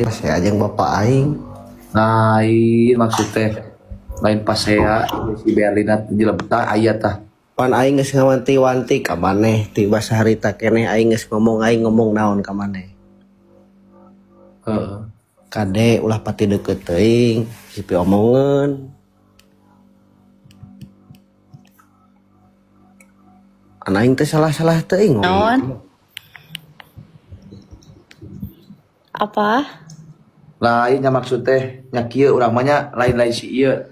Saya aja yang bapak aing. Lain maksudnya lain pas saya si Berlina jelebta aya tah. Pan aing geus ngawanti-wanti ka maneh tiba saharita keneh aing geus aing ngomong naon ka maneh. Heeh. Kade ulah pati deket teuing sipi omongeun. An aing teh salah-salah teuing Naon? ngomong. Apa? Lain nya maksud teh nya kieu urang mah nya lain-lain si ieu.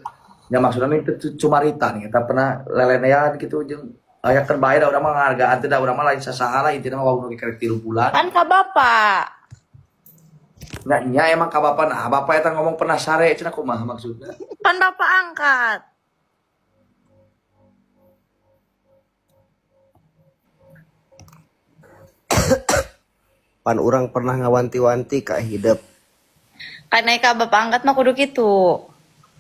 Nya maksudna teh cumarita nih kita pernah lelenean gitu jeung aya keur bae da urang mah ngahargaan teh da urang mah lain sasaha lah intina mah wau nu karek 3 bulan. Kan ka bapak. Nya emang ka bapak nah bapak eta ngomong pernah sare cenah kumaha maksudna. Kan bapak angkat. Pan urang pernah ngawanti-wanti ka hidup. Kan naik ka bapak angkat mah kudu kitu.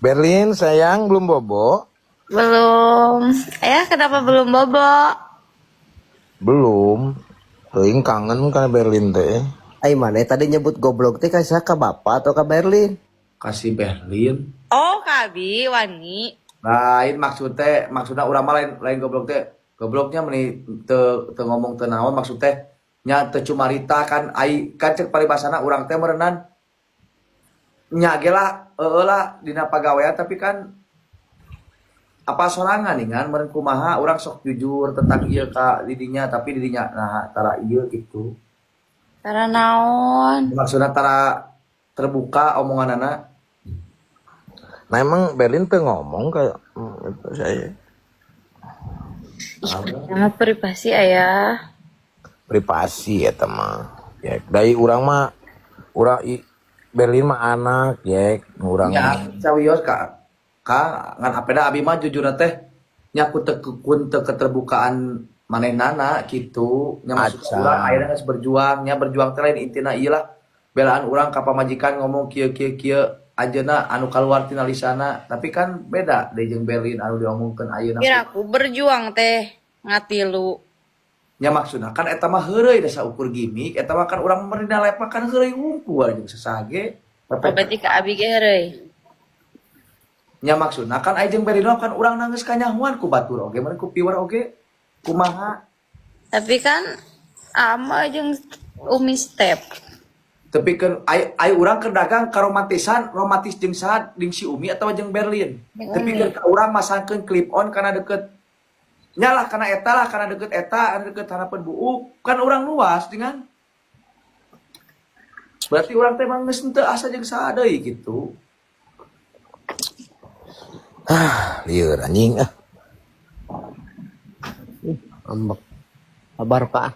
Berlin sayang belum bobo? Belum. Kenapa belum bobo? Belum. Teuing kangen ka Berlin teh. Ai maneh tadi nyebut goblok teh ka ka bapak atau ka Berlin? Kasih Berlin. Oh, kabi wani. Lain maksudnya urang mah lain goblok teh. Gobloknya meni teu ngomong teu naon maksud teh nya teu cumarita kan ai kan cek paribasana urang teh meureunnan nya ge lah lah dina pagawean tapi kan apa sorangan nih kan meureun kumaha urang sok jujur tentang ieu ka didinya tapi didinya nah tara ieu gitu. Tara naon? Maksudna tara terbuka omonganana. Nah emang Berlin teh ngomong kayak itu saya. Nama privasi ayah. Privasi ya teman. Ya dari urang mah Berlin mah anak ya urang Ya cawios ka ngan apeda abi mah jujur teh nya ku teu keterbukaan manehna gitu nya maksud Acan. urang ayeuna geus berjuang nya berjuang teh lain intina ieu lah belaan urang ka pamajikan ngomong kieu anjeunna anu kaluar tina lisana tapi kan beda deui jeung Berlin anu diomongkeun ayeuna Kiraku berjuang teh ngatilu. nya maksudna kan eta mah heureuy da saukur gimik eta mah kan urang merina lepak kan heureuy hungkul jeung sesage Berarti ka abi ge heureuy. nya maksudna kan aya jeung Berlin kan urang nangis kanyahuan ku batur oge meureun ku piwer oge kumaha. Tapi kan ama jeung Umi Step. Tapi kan ai urang keur dagang romantis jeung saha jeung si Umi atawa jeung Berlin. Tapi kan ka urang masangkeun clip on kana deket nyalah kana eta lah kana deket eta anu deket harapan buuk kan urang luas dengan berarti urang teh mah geus teu asa jeung saha deui gitu. lieur anjing ah. Ambek. Kabar Pak.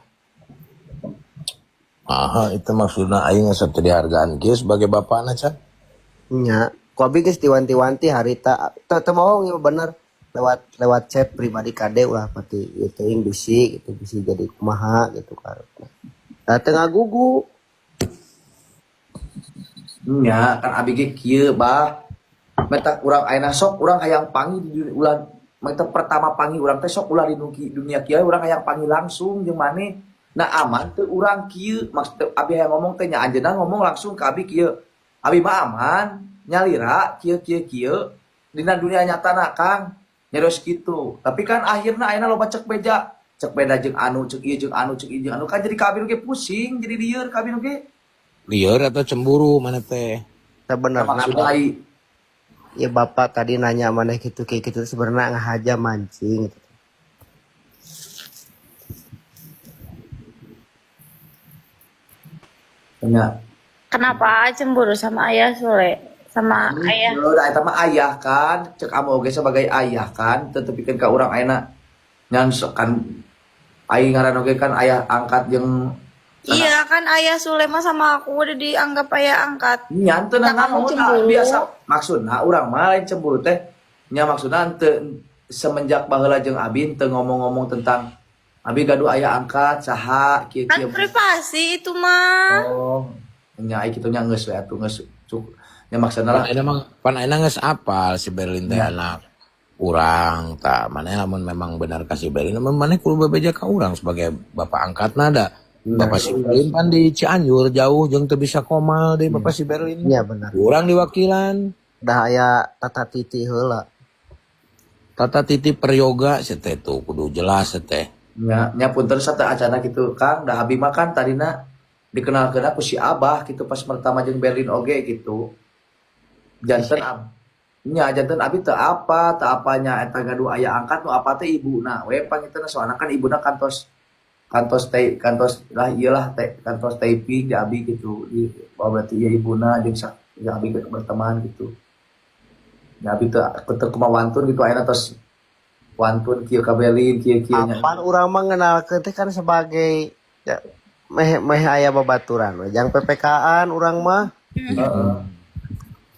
Aha itu maksudna aing geus teu dihargaan kieu sebagai bapana can. Nya, ku abi geus diwanti-wanti harita teu bohong ya bener lewat chat pribadi kade ulah pati ieu teuing bisi gitu bisi jadi kumaha gitu kan. Da teu ngagugu. Nya kan abi ge kieu bah. Meta urang ayeuna sok urang hayang pangi di ulah meta pertama pangi urang teh sok ulah di dunia kieu urang hayang pangi langsung jeung maneh. Nah aman teu urang kieu maksud abi hayang ngomong teh nya anjeunna ngomong langsung ka abi kieu. Abi mah aman nyalira kieu dina dunia nyatana Kang. Nyeros gitu. Tapi kan akhirna ayeuna loba cek beda jeung anu cek ieu jeung anu kan jadi ka abi ge pusing jadi lieur ka abi ge. Lieur atau cemburu mana teh? Sebenarnya Maksudna ya bapak tadi nanya maneh gitu kayak gitu sebenarnya ngahaja mancing gitu. nya Kenapa cemburu sama ayah Sule? Sama ayah. eta mah ayah kan, cek amo oge sebagai ayah kan, tetepikeun ka urang ayeuna nyan kan aing ngaran oge kan ayah angkat jeung Iya kan ayah Sule mah sama aku udah dianggap ayah angkat. nyan teu Nah, kamu cemburu. biasa maksudna urang mah lain cemburu teh nya maksudna teu semenjak baheula jeung abi teu ngomong-ngomong tentang abi gaduh ayah angkat saha kieu Kan privasi itu mah. oh nya ai kitu nya geus we atuh geus cuk nya maksudna lah Pan ayeuna geus apal si Berlin teh anak urang tah maneh lamun memang benar kasih Berlin maneh kudu bebeja ka urang sebagai bapak angkatna da Nah, Bapak si Berlin pan di Cianjur jauh jeung teu bisa komal deh Bapak si Berlin. iya benar. Kurang diwakilan. Dah aya tata titi heula. Tata titip peryoga teh tuh kudu jelas teh. Nya punten satu acana gitu Kang, dah abi makan tadina dikenalkeun aku si Abah gitu pas pertama jeung Berlin oge gitu. Janten abi teu apanya eta gaduh aya angkat nu apa teh ibuna we pangitna soalna kan ibuna kantos kantos lah iyalah teh kantos TV di abi gitu di berarti ieu ibuna jeung abi berteman gitu. Ya abi teu kumaha wantun gitu ayeuna tos wantun kieu ka Berlin kieu nya. Apaan urang mah ngenalkeun teh kan sebagai ya, meh aya babaturan we. Jang PPK-an urang mah. Heeh.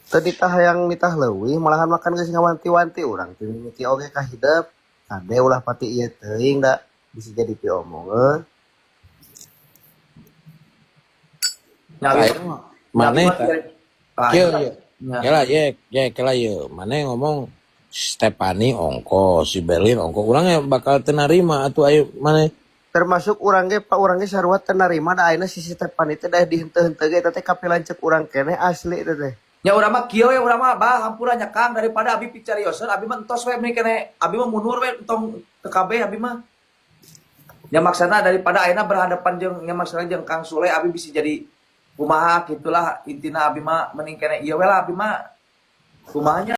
Teu ditah hayang nitah leuwih malahan makan geus ngawanti-wanti urang teu mimiti oge ka hideep. Kade ulah pati ieu teuing da bisa jadi piomongeun. Nya abi Maneh kieu nya ye. Kela ye kela ye. Maneh ngomong Stefani ongko, si Berlin ongko. Urang ya bakal teu narima atuh ayo maneh. Termasuk urang ge Pak urang ge sarua teu narima da ayeuna si Stepan itu da dihenteu-henteu ge eta teh kapilanceuk urang keneh asli eta teh. nya urang mah kieu we urang mah bah hampura nya Kang daripada abi picarioseun abi mah entos we meni kene abi mah mundur we entong ke KB abi mah. Ya maksana daripada ayeuna berhadapan jeung nya maksana jeung Kang Sule abi bisa jadi kumaha gitulah intina abi mah mending kene ieu we lah abi mah kumahanya